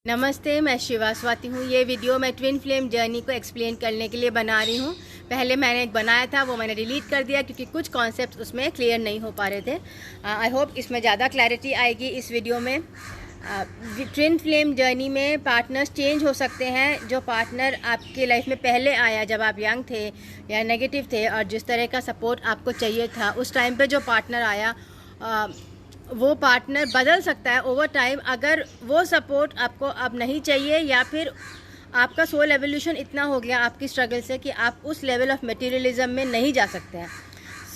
नमस्ते, मैं शिवा स्वाति हूँ। ये वीडियो मैं ट्विन फ्लेम जर्नी को एक्सप्लेन करने के लिए बना रही हूँ। पहले मैंने एक बनाया था, वो मैंने डिलीट कर दिया क्योंकि कुछ कॉन्सेप्ट्स उसमें क्लियर नहीं हो पा रहे थे। आई होप इसमें ज़्यादा क्लैरिटी आएगी इस वीडियो में। ट्विन फ्लेम जर्नी में पार्टनर्स चेंज हो सकते हैं। जो पार्टनर आपकी लाइफ में पहले आया जब आप यंग थे या नेगेटिव थे और जिस तरह का सपोर्ट आपको चाहिए था, उस टाइम पे जो पार्टनर आया वो पार्टनर बदल सकता है ओवर टाइम। अगर वो सपोर्ट आपको अब नहीं चाहिए या फिर आपका सोल एवोल्यूशन इतना हो गया आपकी स्ट्रगल से कि आप उस लेवल ऑफ मटेरियलिज्म में नहीं जा सकते हैं।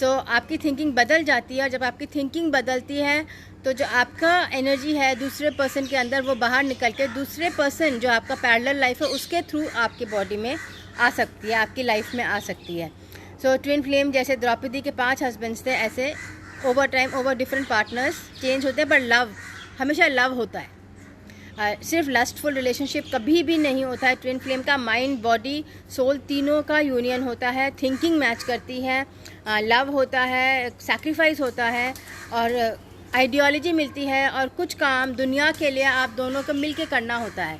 सो आपकी थिंकिंग बदल जाती है और जब आपकी थिंकिंग बदलती है तो जो आपका एनर्जी है दूसरे पर्सन के अंदर, वो बाहर निकल के दूसरे पर्सन जो आपका पैरेलल लाइफ है उसके थ्रू आपकी बॉडी में आ सकती है, आपकी लाइफ में आ सकती है। सो ट्विन फ्लेम जैसे द्रौपदी के 5 हस्बैंड्स थे, ऐसे over time over different partners change होते हैं, पर लव हमेशा लव होता है। सिर्फ लस्टफुल रिलेशनशिप कभी भी नहीं होता है। ट्विन फ्लेम का माइंड, बॉडी, सोल तीनों का यूनियन होता है। थिंकिंग मैच करती है, लव होता है, सैक्रिफाइस होता है और आइडियोलॉजी मिलती है और कुछ काम दुनिया के लिए आप दोनों को मिल के करना होता है।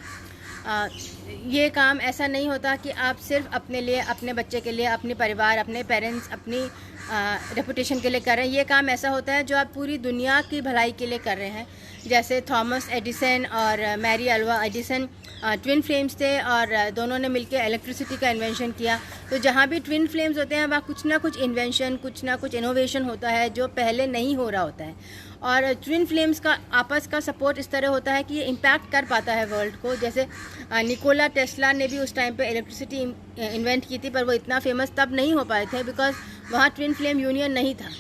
ये काम ऐसा नहीं होता कि आप सिर्फ अपने लिए, अपने बच्चे के लिए, अपने परिवार, अपने पेरेंट्स, अपनी रेपुटेशन के लिए कर रहे हैं। ये काम ऐसा होता है जो आप पूरी दुनिया की भलाई के लिए कर रहे हैं। जैसे थॉमस एडिसन और Mary Alva Edison twin flames थे और दोनों ने मिलकर इलेक्ट्रिसिटी का इन्वेंशन किया। तो जहाँ भी ट्विन फ्लेम्स होते हैं वहाँ कुछ ना कुछ इन्वेंशन, कुछ ना कुछ इनोवेशन होता है जो पहले नहीं हो रहा होता है। और ट्विन फ्लेम्स का आपस का सपोर्ट इस तरह होता है कि ये इम्पैक्ट कर पाता है वर्ल्ड को। जैसे निकोला टेस्ला ने भी उस टाइम पे इलेक्ट्रिसिटी इन्वेंट की थी, पर वो इतना फेमस तब नहीं हो पाए थे बिकॉज वहाँ ट्विन फ्लेम यूनियन नहीं था।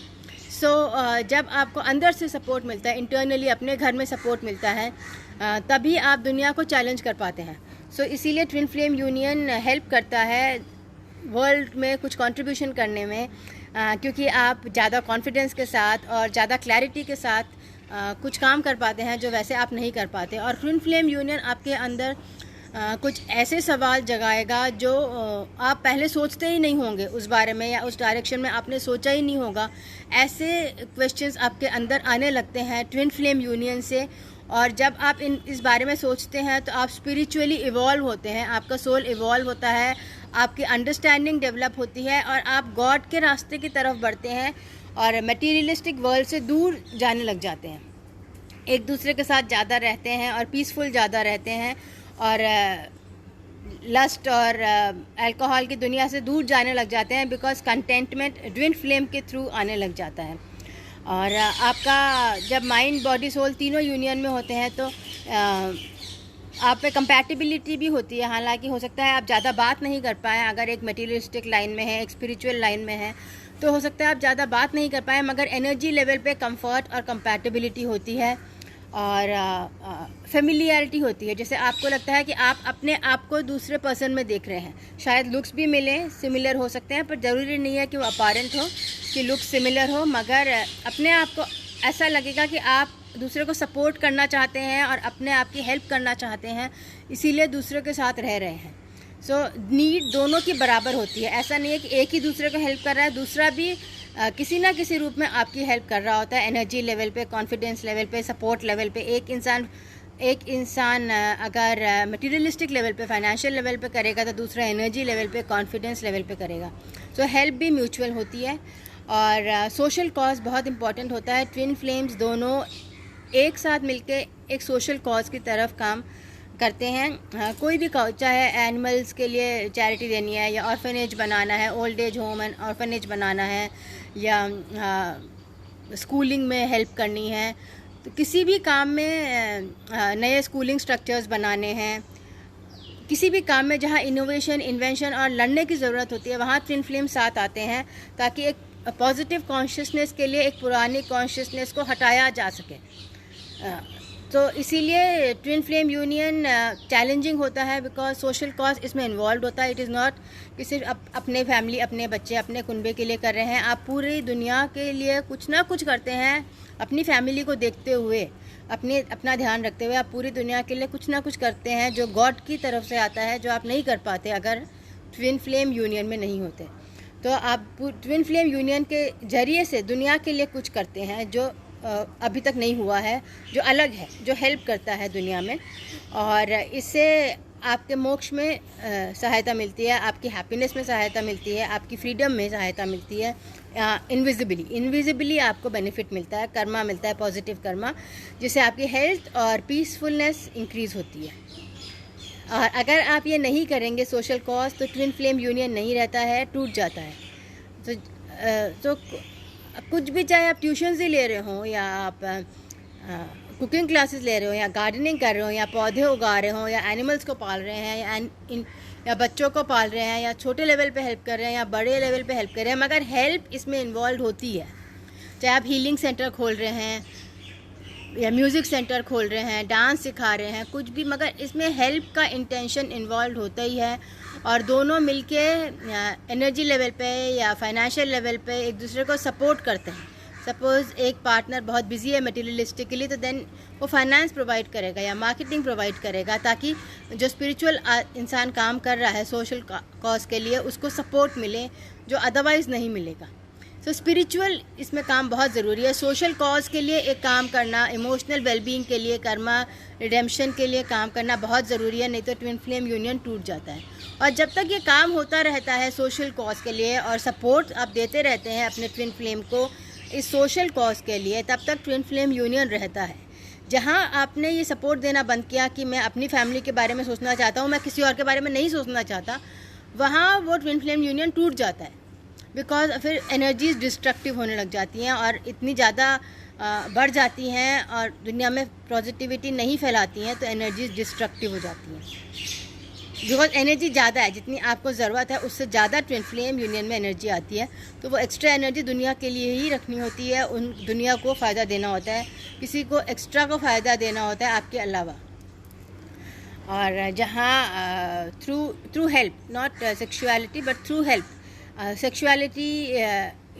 सो जब आपको अंदर से सपोर्ट मिलता है, इंटरनली अपने घर में सपोर्ट मिलता है, तभी आप दुनिया को चैलेंज कर पाते हैं। सो इसीलिए ट्विन फ्लेम यूनियन हेल्प करता है वर्ल्ड में कुछ कंट्रीब्यूशन करने में, क्योंकि आप ज़्यादा कॉन्फिडेंस के साथ और ज़्यादा क्लैरिटी के साथ कुछ काम कर पाते हैं जो वैसे आप नहीं कर पाते। और ट्विन फ्लेम यूनियन आपके अंदर कुछ ऐसे सवाल जगाएगा जो आप पहले सोचते ही नहीं होंगे उस बारे में, या उस डायरेक्शन में आपने सोचा ही नहीं होगा। ऐसे क्वेश्चंस आपके अंदर आने लगते हैं ट्विन फ्लेम यूनियन से। और जब आप इस बारे में सोचते हैं तो आप स्पिरिचुअली इवॉल्व होते हैं, आपका सोल इवॉल्व होता है, आपकी अंडरस्टैंडिंग डेवलप होती है और आप गॉड के रास्ते की तरफ बढ़ते हैं और मटीरियलिस्टिक वर्ल्ड से दूर जाने लग जाते हैं। एक दूसरे के साथ ज़्यादा रहते हैं और पीसफुल ज़्यादा रहते हैं और लस्ट और अल्कोहल की दुनिया से दूर जाने लग जाते हैं बिकॉज कंटेंटमेंट ट्विन फ्लेम के थ्रू आने लग जाता है। और आपका जब माइंड, बॉडी, सोल तीनों यूनियन में होते हैं तो आप पे कंपैटिबिलिटी भी होती है। हालांकि हो सकता है आप ज़्यादा बात नहीं कर पाएँ, अगर एक मटीरियलिस्टिक लाइन में है, एक स्पिरिचुअल लाइन में है, तो हो सकता है आप ज़्यादा बात नहीं कर पाएँ, मगर एनर्जी लेवल पे कंफर्ट और कंपैटिबिलिटी होती है और फेमिलियरिटी होती है। जैसे आपको लगता है कि आप अपने आप को दूसरे पर्सन में देख रहे हैं। शायद लुक्स भी मिले, सिमिलर हो सकते हैं, पर ज़रूरी नहीं है कि वो अपारेंट हो कि लुक्स सिमिलर हो, मगर अपने आप को ऐसा लगेगा कि आप दूसरे को सपोर्ट करना चाहते हैं और अपने आप की हेल्प करना चाहते हैं, इसीलिए दूसरे के साथ रह रहे हैं। सो नीड दोनों की बराबर होती है। ऐसा नहीं है कि एक ही दूसरे को हेल्प कर रहा है, दूसरा भी किसी ना किसी रूप में आपकी हेल्प कर रहा होता है। एनर्जी लेवल पे, कॉन्फिडेंस लेवल पे, सपोर्ट लेवल पे। एक इंसान अगर मटेरियलिस्टिक लेवल पे, फाइनेंशियल लेवल पे करेगा तो दूसरा एनर्जी लेवल पे, कॉन्फिडेंस लेवल पे करेगा। सो हेल्प भी म्यूचुअल होती है और सोशल कॉज बहुत इंपॉर्टेंट होता है। ट्विन फ्लेम्स दोनों एक साथ मिलके एक सोशल कॉज की तरफ काम करते हैं। कोई भी कॉज, चाहे एनिमल्स के लिए चैरिटी देनी है या ऑर्फनेज बनाना है, old age home and orphanage बनाना है, या स्कूलिंग में हेल्प करनी है, तो किसी भी काम में नए स्कूलिंग स्ट्रक्चर्स बनाने हैं, किसी भी काम में जहाँ इनोवेशन, इन्वेंशन और लड़ने की ज़रूरत होती है, वहाँ ट्विन फ्लेम साथ आते हैं ताकि एक पॉजिटिव कॉन्शियसनेस के लिए एक पुरानी कॉन्शियसनेस को हटाया जा सके। तो इसीलिए ट्विन फ्लेम यूनियन चैलेंजिंग होता है बिकॉज सोशल कॉज इसमें इन्वॉल्व होता है। इट इज़ नॉट कि सिर्फ अपने फैमिली, अपने बच्चे, अपने कुनबे के लिए कर रहे हैं। आप पूरी दुनिया के लिए कुछ ना कुछ करते हैं, अपनी फैमिली को देखते हुए, अपना ध्यान रखते हुए आप पूरी दुनिया के लिए कुछ ना कुछ करते हैं जो गॉड की तरफ से आता है, जो आप नहीं कर पाते अगर ट्विन फ्लेम यूनियन में नहीं होते। तो आप ट्विन फ्लेम यूनियन के जरिए से दुनिया के लिए कुछ करते हैं जो अभी तक नहीं हुआ है, जो अलग है, जो हेल्प करता है दुनिया में, और इससे आपके मोक्ष में सहायता मिलती है, आपकी हैप्पीनेस में सहायता मिलती है, आपकी फ्रीडम में सहायता मिलती है। इनविजिबली आपको बेनिफिट मिलता है, कर्मा मिलता है, पॉजिटिव कर्मा, जिससे आपकी हेल्थ और पीसफुलनेस इंक्रीज़ होती है। और अगर आप ये नहीं करेंगे सोशल कॉज, तो ट्विन फ्लेम यूनियन नहीं रहता है, टूट जाता है। तो कुछ भी, चाहे आप ट्यूशन्स ही ले रहे हो, या आप कुकिंग क्लासेस ले रहे हो, या गार्डनिंग कर रहे हो, या पौधे उगा रहे हो, या एनिमल्स को पाल रहे हैं, या बच्चों को पाल रहे हैं, या छोटे लेवल पे हेल्प कर रहे हैं, या बड़े लेवल पे हेल्प कर रहे हैं, मगर हेल्प इसमें इन्वॉल्व होती है। चाहे आप हीलिंग सेंटर खोल रहे हैं, या म्यूज़िक सेंटर खोल रहे हैं, डांस सिखा रहे हैं, कुछ भी, मगर इसमें हेल्प का इंटेंशन इन्वॉल्व होता ही है। और दोनों मिलके एनर्जी लेवल पे या फाइनेंशियल लेवल पे एक दूसरे को सपोर्ट करते हैं। सपोज़ एक पार्टनर बहुत बिजी है मटेरियलिस्टिकली, तो देन वो फाइनेंस प्रोवाइड करेगा या मार्केटिंग प्रोवाइड करेगा, ताकि जो स्पिरिचुअल इंसान काम कर रहा है सोशल कॉज के लिए, उसको सपोर्ट मिले जो अदरवाइज़ नहीं मिलेगा। तो स्पिरिचुअल इसमें काम बहुत ज़रूरी है। सोशल कॉज के लिए एक काम करना, इमोशनल वेलबींग के लिए, कर्मा रिडेम्पशन के लिए काम करना बहुत ज़रूरी है, नहीं तो ट्विन फ्लेम यूनियन टूट जाता है। और जब तक ये काम होता रहता है सोशल कॉज के लिए, और सपोर्ट आप देते रहते हैं अपने ट्विन फ्लेम को इस सोशल कॉज के लिए, तब तक ट्विन फ्लेम यूनियन रहता है। जहाँ आपने ये सपोर्ट देना बंद किया कि मैं अपनी फैमिली के बारे में सोचना चाहता हूँ, मैं किसी और के बारे में नहीं सोचना चाहता, वहाँ वो ट्विन फ्लेम यूनियन टूट जाता है। बिकॉज फिर एनर्जीज डिस्ट्रक्टिव होने लग जाती हैं और इतनी ज़्यादा बढ़ जाती हैं और दुनिया में पॉजिटिविटी नहीं फैलाती हैं, तो एनर्जीज डिस्ट्रक्टिव हो जाती हैं। बिकॉज एनर्जी ज़्यादा है, जितनी आपको ज़रूरत है उससे ज़्यादा ट्विन फ्लेम यूनियन में एनर्जी आती है, तो वो एक्स्ट्रा एनर्जी दुनिया के लिए ही रखनी होती है। उन दुनिया को फ़ायदा देना होता है, किसी को एक्स्ट्रा को फ़ायदा देना होता है आपके अलावा। और जहाँ through help, not sexuality but through help, sexuality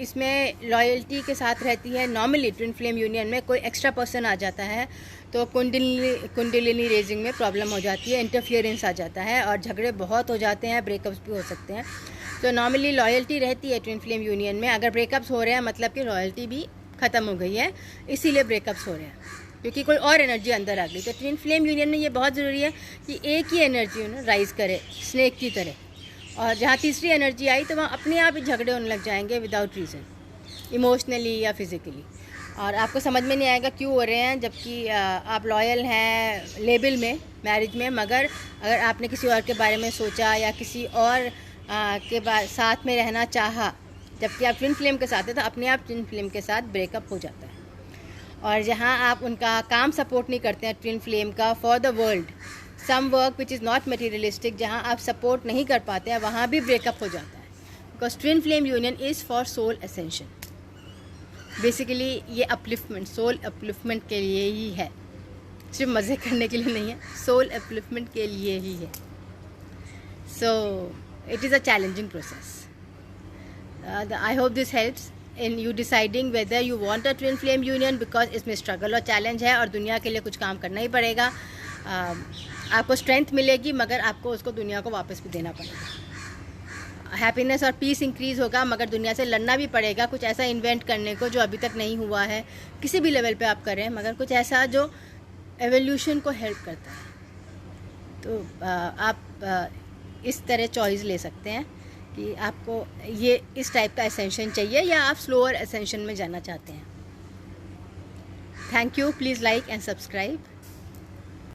इसमें लॉयल्टी के साथ रहती है। नॉर्मली ट्विन फ्लेम यूनियन में कोई एक्स्ट्रा पर्सन आ जाता है तो कुंडलिनी रेजिंग में प्रॉब्लम हो जाती है, इंटरफियरेंस आ जाता है और झगड़े बहुत हो जाते हैं, ब्रेकअप्स भी हो सकते हैं। तो नॉर्मली लॉयल्टी रहती है ट्विन फ्लेम यूनियन में। अगर ब्रेकअप्स हो रहे हैं मतलब कि लॉयल्टी भी ख़त्म हो गई है, इसीलिए ब्रेकअप्स हो रहे हैं, क्योंकि कोई और एनर्जी अंदर आ गई। तो ट्विन फ्लेम यूनियन में ये बहुत ज़रूरी है कि एक ही एनर्जी राइज करे स्नेक की तरह, और जहाँ तीसरी एनर्जी आई तो वहाँ अपने आप ही झगड़े होने लग जाएंगे विदाउट रीज़न, इमोशनली या फिज़िकली, और आपको समझ में नहीं आएगा क्यों हो रहे हैं, जबकि आप लॉयल हैं लेबल में, मैरिज में, मगर अगर आपने किसी और के बारे में सोचा या किसी और के साथ में रहना चाहा, जबकि आप ट्विन फ्लेम के साथ हैं, तो अपने आप ट्विन फ्लेम के साथ ब्रेकअप हो जाता है। और जहाँ आप उनका काम सपोर्ट नहीं करते हैं ट्विन फ्लेम का for the world, some work which is not materialistic, जहाँ आप सपोर्ट नहीं कर पाते हैं, वहाँ भी ब्रेकअप हो जाता है। Because twin flame union is for soul ascension. Basically ये अपलिफ्टमेंट, सोल अपलिफ्टमेंट के लिए ही है, सिर्फ मज़े करने के लिए नहीं है, सोल अपलिफ्टमेंट के लिए ही है। So it is a challenging process. I hope this helps in you deciding whether you want a twin flame union, because इसमें स्ट्रगल और चैलेंज है और दुनिया के लिए कुछ काम करना ही पड़ेगा। आपको स्ट्रेंथ मिलेगी, मगर आपको उसको दुनिया को वापस भी देना पड़ेगा। हैप्पीनेस और पीस इंक्रीज़ होगा, मगर दुनिया से लड़ना भी पड़ेगा, कुछ ऐसा इन्वेंट करने को जो अभी तक नहीं हुआ है, किसी भी लेवल पे आप करें, मगर कुछ ऐसा जो एवोल्यूशन को हेल्प करता है। तो आप इस तरह चॉइस ले सकते हैं कि आपको ये इस टाइप का एसेंशन चाहिए या आप स्लोअर एसेंशन में जाना चाहते हैं। Thank you, please like and subscribe.